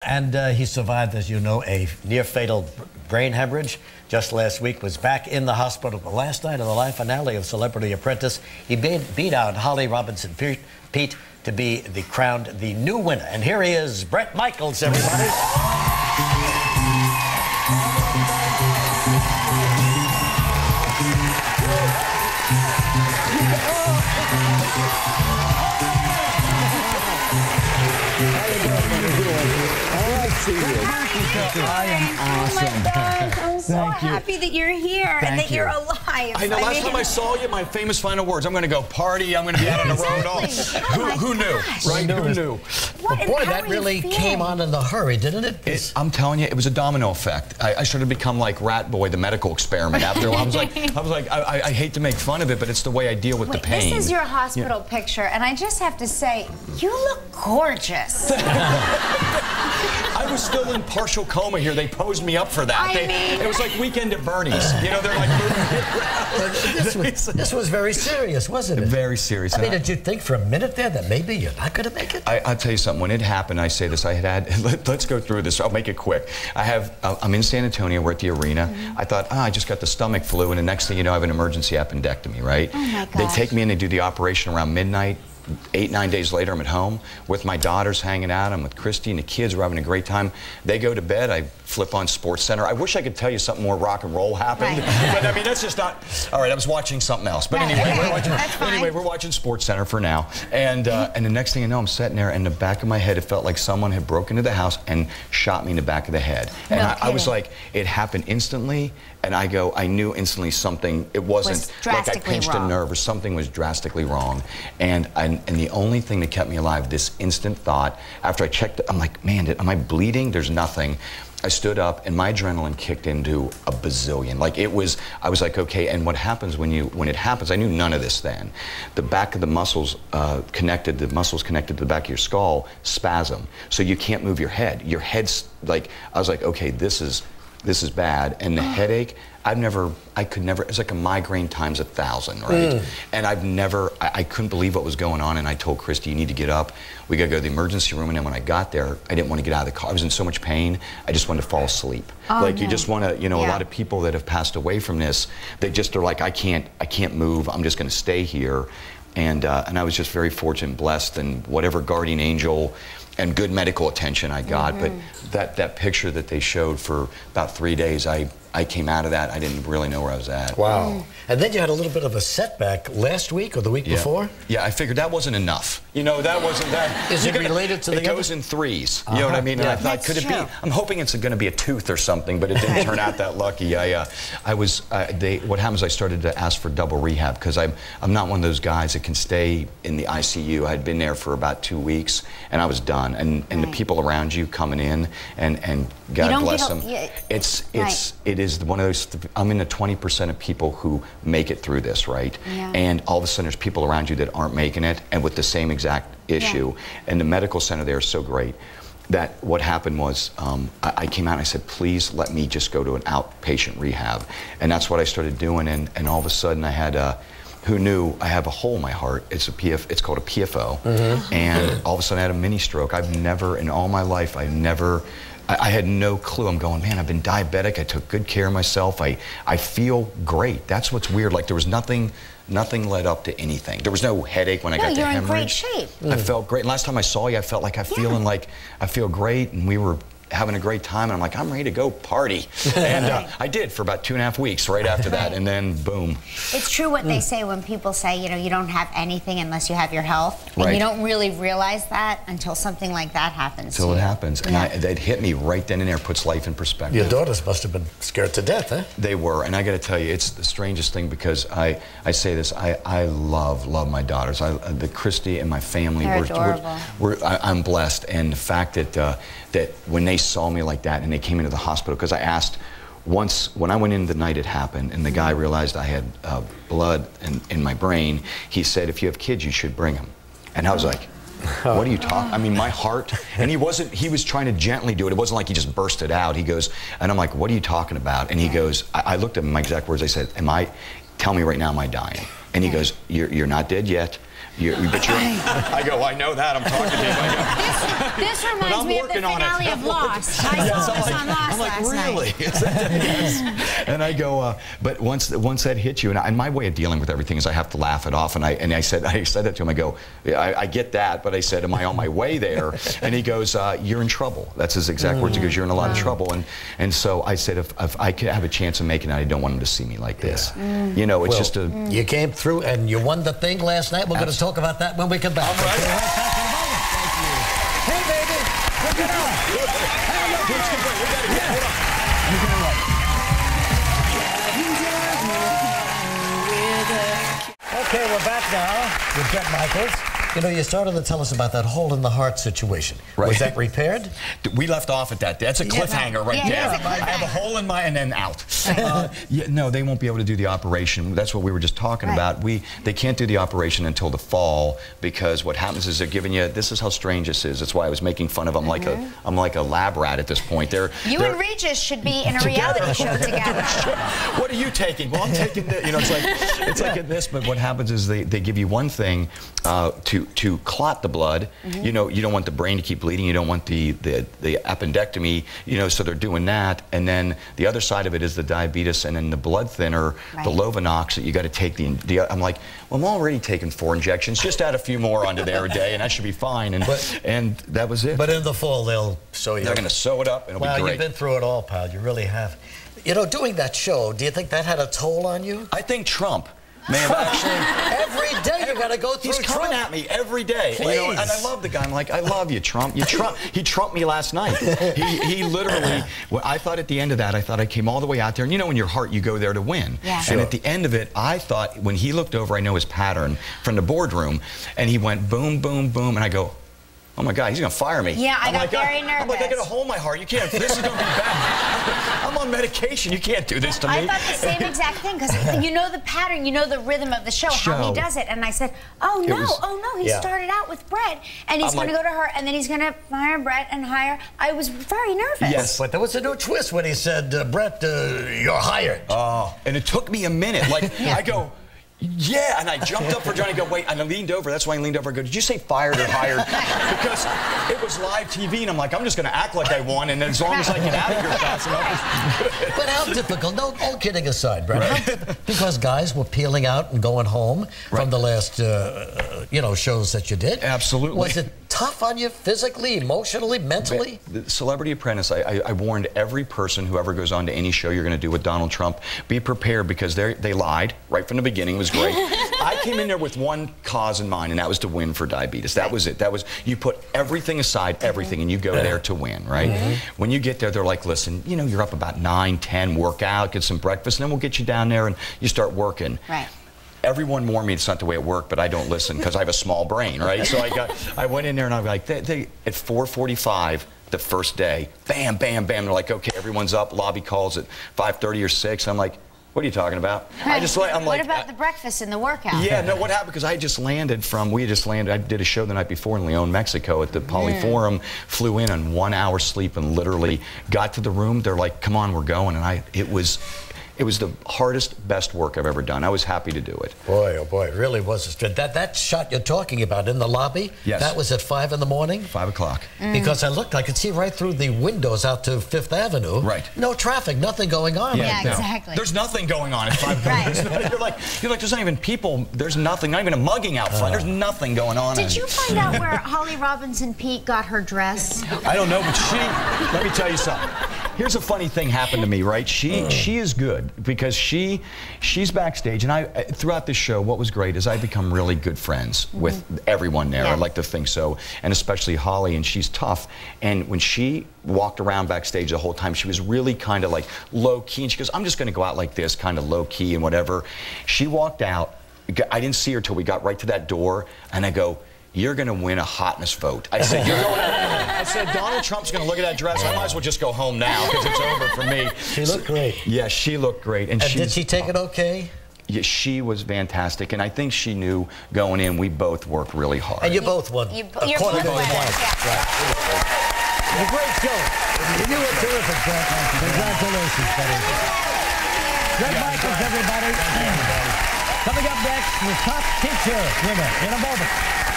And he survived, as you know, a near-fatal brain hemorrhage. Just last week was back in the hospital. The last night of the live finale of Celebrity Apprentice, he beat out Holly Robinson Pete to be crowned the new winner. And here he is, Bret Michaels, everybody. I am awesome. Oh my gosh, I'm so happy that you're here and that you're alive. I know, last time I saw you, my famous final words, I'm going to go party, I'm going to be out on the road. Who knew, right? Who knew? But boy, that really came on in a hurry, didn't it? I'm telling you, it was a domino effect. I started to become like Rat Boy, the medical experiment. After a while, I hate to make fun of it, but it's the way I deal with the pain. This is your hospital picture, and I just have to say, you look gorgeous. I was still in partial coma here. They posed me up for that. It was like Weekend at Bernie's. You know, they're like moving me around. This was very serious, wasn't it? Very serious. I mean, did you think for a minute there that maybe you're not going to make it? I'll tell you something. When it happened, I say this. Let's go through this. I'll make it quick. I'm in San Antonio. We're at the arena. I thought, I just got the stomach flu, and the next thing you know, I have an emergency appendectomy, right? Oh my gosh. They take me in, they do the operation around midnight. 8-9 days later, I'm at home with my daughters hanging out. I'm with Christy and the kids. We're having a great time. They go to bed. I flip on Sports Center. I wish I could tell you something more rock and roll happened, but I mean that's just not. All right, I was watching something else. But anyway, we're watching Sports Center for now. And the next thing you know, I'm sitting there, and in the back of my head, it felt like someone had broken into the house and shot me in the back of the head. And I was like, it happened instantly. And I knew instantly something, it wasn't like I pinched a nerve or something was drastically wrong. And the only thing that kept me alive, this instant thought, after I checked, I'm like, man, am I bleeding? There's nothing. I stood up and my adrenaline kicked into a bazillion. Like I was like, okay, and what happens when it happens, I knew none of this then. The back of the muscles connected to the back of your skull spasm. So you can't move your head. Your head's like, I was like, okay, this is bad. And the headache, I could never, it's like a migraine times 1,000, right? And I couldn't believe what was going on, and I told Christy, you need to get up. We gotta go to the emergency room, and then when I got there, I didn't want to get out of the car. I was in so much pain, I just wanted to fall asleep. You just want to, you know, a lot of people that have passed away from this, they just are like, I can't move, I'm just gonna stay here. And I was just very fortunate and blessed, and whatever guardian angel and good medical attention I got, but that picture that they showed for about 3 days, I came out of that, I didn't really know where I was at. Wow. And then you had a little bit of a setback last week or the week before? Yeah, I figured that wasn't enough. You know, that wasn't that. Is it related to the It goes in threes. You know what I mean? And I thought, could it be? I'm hoping it's going to be a tooth or something, but it didn't turn out that lucky. What happens, I started to ask for double rehab because I'm not one of those guys that can stay in the ICU. I had been there for about 2 weeks, and I was done. And the people around you coming in, and God bless them. It is one of those, I'm in the 20% of people who make it through this, right? And all of a sudden there's people around you that aren't making it and with the same exact issue. And the medical center there is so great that what happened was I came out and I said, please let me just go to an outpatient rehab. And that's what I started doing, and all of a sudden I had who knew I have a hole in my heart. It's called a PFO. And all of a sudden I had a mini stroke. In all my life, I had no clue. I'm going, man, I've been diabetic. I took good care of myself. I feel great. That's what's weird. Like there was nothing led up to anything. There was no headache when I got the hemorrhage. You're in great shape. I felt great. And last time I saw you, I felt like I feel great, and we were having a great time, and I'm like, I'm ready to go party. And I did for about 2.5 weeks right after that, and then boom. It's true what they say when people say, you know, you don't have anything unless you have your health. And you don't really realize that until something like that happens. Until it happens. And it hit me right then and there, puts life in perspective. Your daughters must have been scared to death, huh? They were, and I got to tell you, it's the strangest thing because I say this, I love my daughters. The Christy and my family, I'm blessed, and the fact that when they saw me like that and they came into the hospital, because I asked once, when I went in the night it happened and the guy realized I had blood in my brain, he said, if you have kids, you should bring them. And I was like, what are you talking? I mean, my heart, and he was trying to gently do it. It wasn't like he just burst it out. He goes, and I'm like, what are you talking about? And he goes, I looked at him, my exact words, I said, tell me right now, am I dying? And he goes, you're not dead yet. I go, I know that. I'm talking to you. I go, this reminds me of the finale of Lost. I saw this on Lost last really? night. And I go, but once that hits you, and my way of dealing with everything is I have to laugh it off. And I said that to him. I go, I get that, but I said, am I on my way there? And he goes, you're in trouble. That's his exact words. He goes, you're in a lot of trouble. And so I said, if I could have a chance of making it, I don't want him to see me like this. You know, it's just a... You came through and you won the thing last night. We're going to talk about that when we come back. All right. Thank you. Hey, baby. Look it up. Okay, we're back now with Bret Michaels. You know, you started to tell us about that hole in the heart situation. Right. Was that repaired? We left off at that. That's a cliffhanger right there. I have a hole in my and then out. No, they won't be able to do the operation. That's what we were just talking about. They can't do the operation until the fall because what happens is they're giving you. This is how strange this is. That's why I was making fun of. I'm like a lab rat at this point. You and Regis should be in a reality show together. What are you taking? Well, I'm taking this. You know, it's like this. But what happens is they give you one thing to clot the blood. You know, you don't want the brain to keep bleeding. You don't want the appendectomy. You know, so they're doing that. And then the other side of it is the diabetes, and then the blood thinner, the Lovenox that you got to take. I'm like, well, I'm already taking 4 injections. Just add a few more onto there a day, and that should be fine. And that was it. But in the fall, they'll sew you. They're going to sew it up, and it'll be great. Well, you've been through it all, pal. You really have. You know, doing that show, do you think that had a toll on you? I think Trump. Man, actually, every day you got to go through. He's coming at me every day. You know, and I love the guy. I'm like, I love you, Trump. He trumped me last night. He literally. Well, I thought at the end of that, I came all the way out there, and you know, in your heart, you go there to win. Yeah. And at the end of it, I thought when he looked over, I know his pattern from the boardroom, and he went boom, boom, boom, and I go, oh my God, he's gonna fire me. Yeah, I got very nervous. I'm like, I got a hole in my heart. You can't. This is gonna be bad. I'm on medication. You can't do this to me. I thought the same exact thing because you know the pattern, you know the rhythm of the show, how he does it, and I said, oh no, he started out with Bret, and he's gonna go to her, and then he's gonna hire Bret and hire. I was very nervous. Yes, but there was a new twist when he said, Bret, you're hired. Oh, and it took me a minute. Like I go. Yeah, and I jumped up for Johnny. Go wait, and I leaned over. That's why I leaned over. I go, did you say fired or hired? Because it was live TV, and I'm like, I'm just going to act like I won, and as long as I get out of here fast enough. But how difficult? No, all kidding aside, Bret. Because guys were peeling out and going home from the last, you know, shows that you did. Absolutely. Was it tough on you physically, emotionally, mentally? The Celebrity Apprentice, I warned every person who ever goes on to any show you're going to do with Donald Trump, be prepared because they lied right from the beginning. It was great. I came in there with one cause in mind, and that was to win for diabetes. That was it. That was, you put everything aside, everything, and you go there to win, right? When you get there, they're like, listen, you know, you're up about 9, 10, work out, get some breakfast, and then we'll get you down there and you start working. Right. Everyone warned me it's not the way it worked, but I don't listen because I have a small brain, right? So I went in there and I was like, at 4:45 the first day, bam, bam, bam. They're like, okay, everyone's up. Lobby calls at 5:30 or 6. I'm like, what are you talking about? I'm like, what about the breakfast and the workout? Yeah, no, what happened? Because I just landed from, I did a show the night before in León, Mexico at the Polyforum, flew in on 1 hour sleep and literally got to the room. They're like, come on, we're going. And it was the hardest, best work I've ever done. I was happy to do it. Boy, oh boy, it really was. That shot you're talking about in the lobby, that was at 5 in the morning? 5 o'clock. Because I could see right through the windows out to Fifth Avenue. Right. No traffic, nothing going on. Yeah, exactly. There's nothing going on at 5 o'clock. You're like, there's not even people, there's nothing, not even a mugging out front. There's nothing going on. Did you find out where Holly Robinson Peete got her dress? I don't know, but let me tell you something. Here's a funny thing happened to me, right? She is good because she's backstage, and throughout this show, what was great is I become really good friends with everyone there. I like to think so, and especially Holly, and she's tough. And when she walked around backstage the whole time, she was really kind of like low key, and she goes, I'm just going to go out like this, kind of low key and whatever. She walked out. I didn't see her till we got right to that door, and I go, you're going to win a hotness vote. I said, I said, Donald Trump's going to look at that dress. I might as well just go home now because it's over for me. She looked great. Yeah, she looked great. And did she take it okay? Yeah, she was fantastic. And I think she knew going in, we both worked really hard. And you both won. You're both winners, yeah. A great show. You were terrific, Bret. Congratulations, buddy. Bret Michaels, everybody. Coming up next, the top teacher winner in a moment.